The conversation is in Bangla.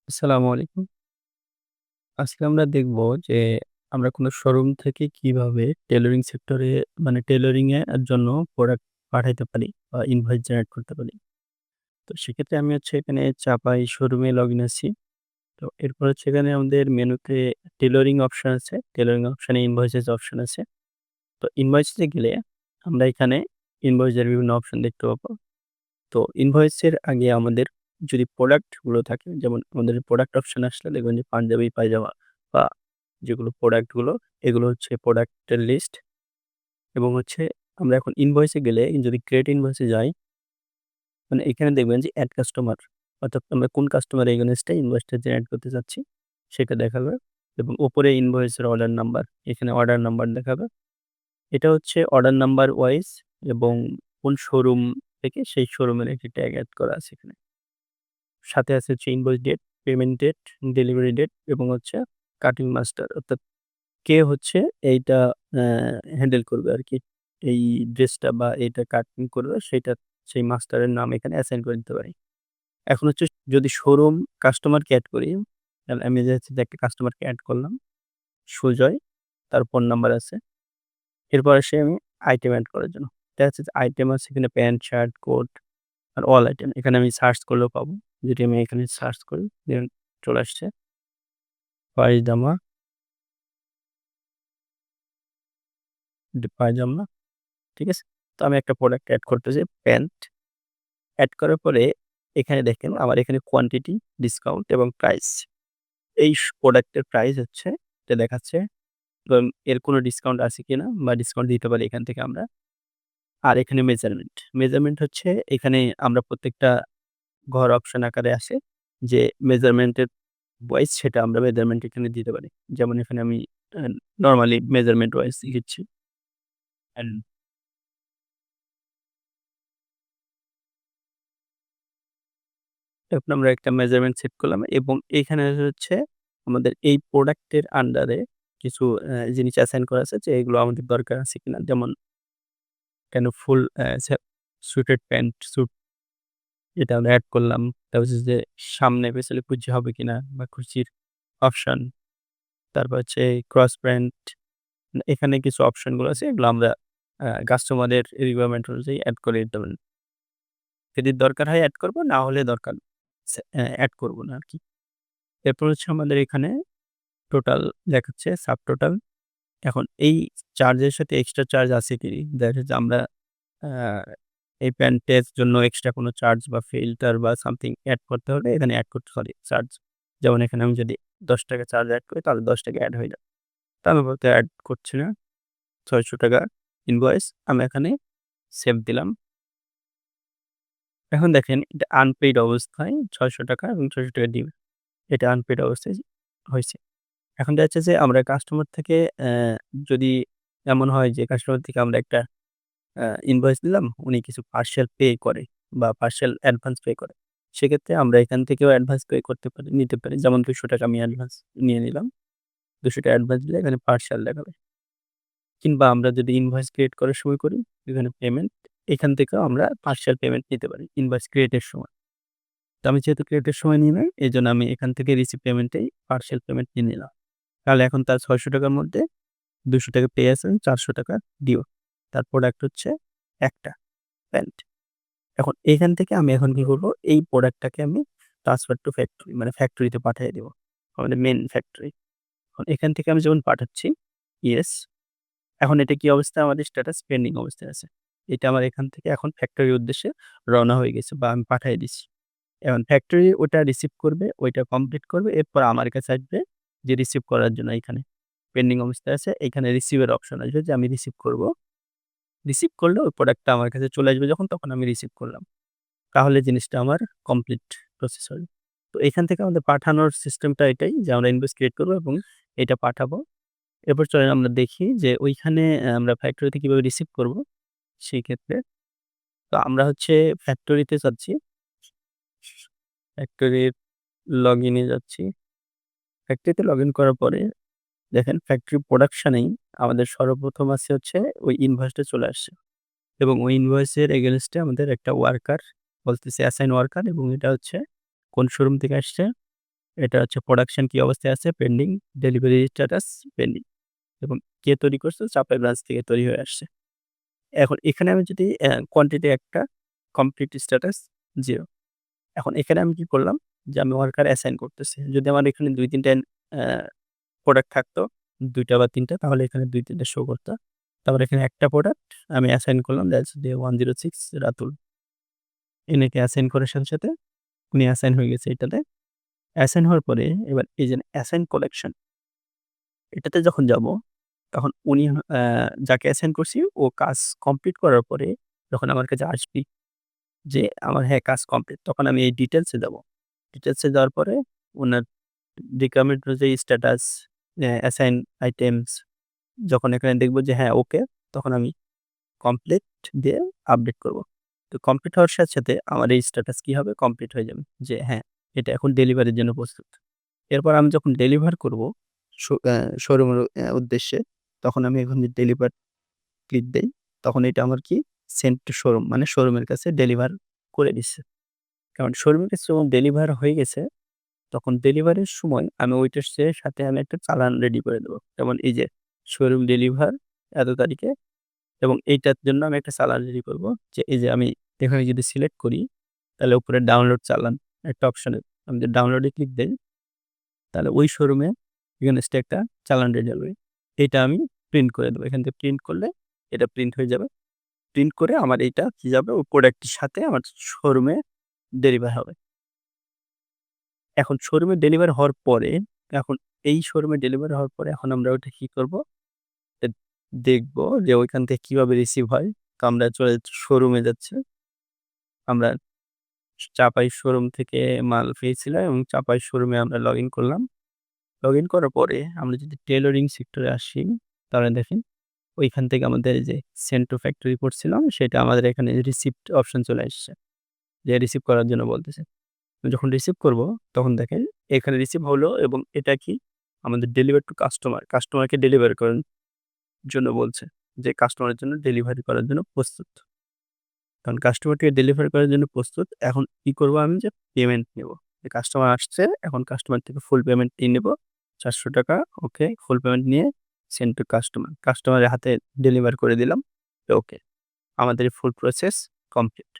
আসসালামু আলাইকুম। আজকে আমরা দেখব যে আমরা কোন শোরুম থেকে কিভাবে টেইলরিং সেক্টরে টেইলরিং এর জন্য প্রোডাক্ট পাঠাইতে পারি বা ইনভয়েস জেনারেট করতে পারি। তো সেক্ষেত্রে আমি এখানে চাপাই শোরুমে লগইন আছি। তো এরপর এখানে আমাদের মেনুতে টেইলরিং অপশন আছে। টেইলরিং অপশনে ইনভয়েসেস অপশন আছে। তো ইনভয়েসে গেলে আমরা এখানে ইনভয়েসের বিভিন্ন অপশন দেখতে পাবো। তো ইনভয়েসের আগে আমাদের যদি প্রোডাক্ট গুলো থাকে, যেমন আমাদের প্রোডাক্ট অপশন আসলে দেখবেন যে পাঞ্জাবি, পায়জামা বা যেগুলো প্রোডাক্ট গুলো এগুলো হচ্ছে প্রোডাক্টের লিস্ট এবং আমরা এখন ইনভয়েসে গেলে যদি ক্রিয়েট ইনভয়েসে যাই, এখানে দেখবেন যে এড কাস্টমার, অর্থাৎ আমরা কোন কাস্টমার এগেইনস্ট এ ইনভয়েসটা জেনারেট করতে চাচ্ছি সেটা দেখাবে এবং উপরে ইনভয়েসের অর্ডার নাম্বার, এখানে অর্ডার নাম্বার দেখাবে। এটা হচ্ছে অর্ডার নাম্বার ওয়াইজ এবং কোন শোরুম থেকে সেই শোরুমের একটি ট্যাগ এড করা আছে এখানে। সাথে আছে invoice date, payment date, delivery date এবং কাটিং মাস্টার, অর্থাৎ কে এইটা অ্যা হ্যান্ডেল করবে আরকি। এই ড্রেসটা বা এইটা কাটিং করবে সেই মাস্টারের নাম এখানে অ্যাসাইন করে দিতে পারি। এখন যদি শোরুম কাস্টমারকে এড করি, তাহলে আমি যে একটা কাস্টমারকে এড করলাম, সুজয়, তার ফোন নাম্বার আছে। এরপর আসি আমি আইটেম এড করার জন্য। দেখা যাচ্ছে যে আইটেম আছে এখানে প্যান্ট, শার্ট, কোট আর অল আইটেম। এখানে আমি সার্চ করলেও পাবো। যদি আমি এখানে সার্চ করি, দেন চলে আসছে পায়জামা, পায়জামা, ঠিক আছে? তো আমি একটা প্রোডাক্ট এড করতেছি প্যান্ট। এড করার পরে এখানে দেখেন আমার এখানে কোয়ান্টিটি, ডিসকাউন্ট এবং প্রাইস। এই প্রোডাক্টের প্রাইস এটা দেখাচ্ছে এবং এর কোনো ডিসকাউন্ট আছে কিনা বা ডিসকাউন্ট দিতে পারি এখান থেকে আমরা। আর এখানে মেজারমেন্ট। মেজারমেন্ট এখানে আমরা প্রত্যেকটা ঘর অপশন আকারে আসে যে মেজারমেন্টের ওয়াইজ সেটা আমরা মেজারমেন্ট এখানে দিতে পারি। যেমন এখানে আমি আ নরমালি মেজারমেন্ট ওয়াইজ লিখেছি। অ্যান্ড এখন আমরা একটা মেজারমেন্ট সেট করলাম এবং এখানে আমাদের এই প্রোডাক্টের আন্ডারে কিছু জিনিস অ্যাসাইন করা আছে যে এগুলো আমাদের দরকার আছে কিনা। যেমন কেন ফুল সুটেড প্যান্ট, স্যুট এটা আমরা এড করলাম। তারপর যে সামনে পেছনে কুচি হবে কিনা বা কুচির অপশন। তারপর ক্রস প্যান্ট। এখানে কিছু অপশন গুলো আছে এগুলো আমরা কাস্টমারের রিকোয়ারমেন্ট অনুযায়ী এড করে দিতে পারি। যদি দরকার হয় এড করব, না হলে দরকার এড করব না আরকি। এরপর আমাদের এখানে টোটাল দেখাচ্ছে সাবটোটাল। এখন এই চার্জের সাথে এক্সট্রা চার্জ আছে কি? দেখা যাচ্ছে আমরা আ এই প্যান্টের জন্য এক্সট্রা কোনো চার্জ বা ফিল্টার বা সামথিং এড করতে হলে এখানে এড করতে পারি চার্জ। যেমন এখানে আমি যদি ৳১০ চার্জ এড করি তাহলে ৳১০ এড হয়ে যাবে। তো আমি আপাতত এড করছি না। ৳৬০০ ইনভয়েস আমি এখানে সেভ দিলাম। এখন দেখেন এটা আনপেইড অবস্থায় ৳৬০০ এবং ৳৬০০ দিবে। এটা আনপেইড অবস্থায় হইছে। এখন দেখা যাচ্ছে যে আমরা কাস্টমার থেকে যদি এমন হয় যে কাস্টমার থেকে আমরা একটা ইনভয়েস দিলাম, উনি কিছু পার্সিয়াল পে করে বা পার্সিয়াল অ্যাডভান্স পে করে। সেক্ষেত্রে আমরা এখান থেকেও অ্যাডভান্স পে করতে পারি, নিতে পারি। যেমন ৳২০০ আমি অ্যাডভান্স নিয়ে নিলাম। ৳২০০ অ্যাডভান্স দিলে এখানে পার্সিয়াল দেখাবে। কিংবা আমরা যদি ইনভয়েস ক্রিয়েট করার সময় করি, এখানে পেমেন্ট, এখান থেকেও আমরা পার্সিয়াল পেমেন্ট নিতে পারি ইনভয়েস ক্রিয়েটের সময়। তো আমি যেহেতু ক্রিয়েটের সময় নিই নাই, এজন্য আমি এখান থেকে রিসিভ পেমেন্টেই পার্সিয়াল পেমেন্ট নিয়ে নিলাম। তাহলে এখন তার ৳৬০০ র মধ্যে ৳২০০ পে আছে, ৳৪০০ ডিউ। তার প্রোডাক্ট একটা প্যান্ট। এখন এখান থেকে আমি এখন কি করব? এই প্রোডাক্টটাকে আমি ট্রান্সফার টু ফ্যাক্টরি, মানে ফ্যাক্টরিতে পাঠিয়ে দিব। আমাদের মেইন ফ্যাক্টরি। এখন এখান থেকে আমি যখন পাঠাচ্ছি, ইয়েস। এখন এটা কি অবস্থায় আমাদের স্ট্যাটাস পেন্ডিং অবস্থায় আছে। এটা আমার এখান থেকে এখন ফ্যাক্টরির উদ্দেশ্যে রওনা হয়ে গেছে বা আমি পাঠায়ে দিচ্ছি। এখন ফ্যাক্টরি ওটা রিসিভ করবে, ওইটা কমপ্লিট করবে। এরপর আমার কাছে আসবে যে রিসিভ করার জন্য এখানে পেন্ডিং অবস্থায় আছে। এখানে রিসিভ এর অপশন আসবে যে আমি রিসিভ করব। রিসিভ করলে ওই প্রোডাক্টটা আমার কাছে চলে আসবে যখন, তখন আমি রিসিভ করলাম। তাহলে জিনিসটা আমার কমপ্লিট প্রসেস হবে। তো এখান থেকে আমাদের পাঠানোর সিস্টেমটা এটাই যে আমরা ইনভয়েস ক্রিয়েট করব এবং এটা পাঠাবো। এরপর চলেন আমরা দেখি যে ওইখানে আমরা ফ্যাক্টরিতে কিভাবে রিসিভ করব সেই ক্ষেত্রে। তো আমরা ফ্যাক্টরিতে যাচ্ছি। ফ্যাক্টরির লগইন এ যাচ্ছি। ফ্যাক্টরিতে লগইন করার পরে দেখেন ফ্যাক্টরি প্রোডাকশন এই আমাদের সর্বপ্রথম আছে ওই ইনভয়েসটা চলে আসছে এবং ওই ইনভয়েসের এগেইনস্ট এ আমাদের একটা ওয়ার্কার বলতেছে অ্যাসাইন ওয়ার্কার এবং এটা কোন শোরুম থেকে আসছে? এটা হচ্ছে প্রোডাকশন কি অবস্থায় আছে? পেন্ডিং, ডেলিভারি স্ট্যাটাস পেন্ডিং এবং কে তৈরি করছে? চাপাই ব্রাঞ্চ থেকে তৈরি হয়ে আসছে। এখন এখানে আমি যদি কোয়ান্টিটি একটা কমপ্লিট স্ট্যাটাস 0। এখন এখানে আমি কি করলাম? যে আমি ওয়ার্কার অ্যাসাইন করতেছি। যদি আমার এখানে ২-৩ টা অ্যা প্রোডাক্ট থাকতো ২ টা বা ৩ টা তাহলে এখানে ২-৩ টা শো করত। তারপর এখানে একটা প্রোডাক্ট আমি অ্যাসাইন করলাম দ্যাটস ডে 106 রাতুল। এনাকে অ্যাসাইন করার সাথে, সাথে উনি অ্যাসাইন হয়ে গেছে এটাতে। অ্যাসাইন হওয়ার পরে এবার এই যে অ্যাসাইন কালেকশন এটাতে যখন যাবো তখন উনি যাকে অ্যাসাইন করছি ও কাজ কমপ্লিট করার পরে যখন আমার কাছে আসবি যে আমার হ্যাঁ, কাজ কমপ্লিট তখন আমি এই ডিটেইলস এ যাবো। ডিটেইলস এ যাওয়ার পরে উনার রিকোয়ারমেন্ট অনুযায়ী স্ট্যাটাস, অ্যাসাইন আইটেমস যখন এখানে দেখব যে হ্যাঁ, ওকে তখন আমি কমপ্লিট দিয়ে আপডেট করব। তো কমপ্লিট হওয়ার সাথে, সাথে আমার এই স্ট্যাটাস কি হবে? কমপ্লিট হয়ে যাবে। যে হ্যাঁ, এটা এখন ডেলিভারির জন্য প্রস্তুত। এরপর আমি যখন ডেলিভার করব শো অ্যা শোরুমের উদ্দেশ্যে তখন আমি এখন ডেলিভার ক্লিক দেই। তখন এটা আমার কি? সেন্ড টু শোরুম মানে শোরুমের কাছে ডেলিভার করে দিচ্ছে। কারণ শোরুমের কাছে যখন ডেলিভার হয়ে গেছে তখন ডেলিভারির সময় আমি ওইটার সাথে আমি একটা চালান রেডি করে দেব। যেমন এই যে শোরুম ডেলিভার এত তারিখে এবং এইটার জন্য আমি একটা চালান রেডি করব। যে এই যে আমি এখানে যদি সিলেক্ট করি তাহলে উপরে ডাউনলোড চালান একটা অপশনে আমি যদি ডাউনলোডে ক্লিক দেই তাহলে ওই শোরুমে এগেইনস্ট এ একটা চালান রেডি হবে। এটা আমি প্রিন্ট করে দেব। এখান থেকে প্রিন্ট করলে এটা প্রিন্ট হয়ে যাবে। প্রিন্ট করে আমার এইটা কি যাবে ওই প্রোডাক্টের সাথে আমার শোরুমে ডেলিভার হবে। এখন শোরুমে ডেলিভারি হওয়ার পরে, এখন এই শোরুমে ডেলিভারি হওয়ার পরে এখন আমরা ওইটা কি করব? এ দেখব যে ওইখান থেকে কিভাবে রিসিভ হয়। তো আমরা চলে যাচ্ছি শোরুমে যাচ্ছি। আমরা চাপাই শোরুম থেকে মাল পেয়েছিলাম এবং চাপাই শোরুমে আমরা লগইন করলাম। লগইন করার পরে আমরা যদি টেইলরিং সেক্টরে আসি, তাহলে দেখেন ওইখান থেকে আমাদের এই যে সেন্ড টু ফ্যাক্টরি করছিলাম সেটা আমাদের এখানে রিসিভড অপশন চলে আসছে। যে রিসিভ করার জন্য বলতেছে। যখন রিসিভ করব তখন দেখেন এখানে রিসিভ হলো এবং এটা কি আমাদের ডেলিভার টু কাস্টমার। কাস্টমারকে ডেলিভারি করার জন্য বলছে। যে কাস্টমারের জন্য ডেলিভারি করার জন্য প্রস্তুত। কারণ কাস্টমারকে ডেলিভারি করার জন্য প্রস্তুত। এখন কি করব আমি যে পেমেন্ট নেব। যে কাস্টমার আসছে এখন কাস্টমার থেকে ফুল পেমেন্ট নিয়ে নেব। ৳৪০০ ওকে ফুল পেমেন্ট নিয়ে সেন্ড টু কাস্টমার। কাস্টমারের হাতে ডেলিভার করে দিলাম। ওকে। আমাদের ফুল প্রসেস কমপ্লিট।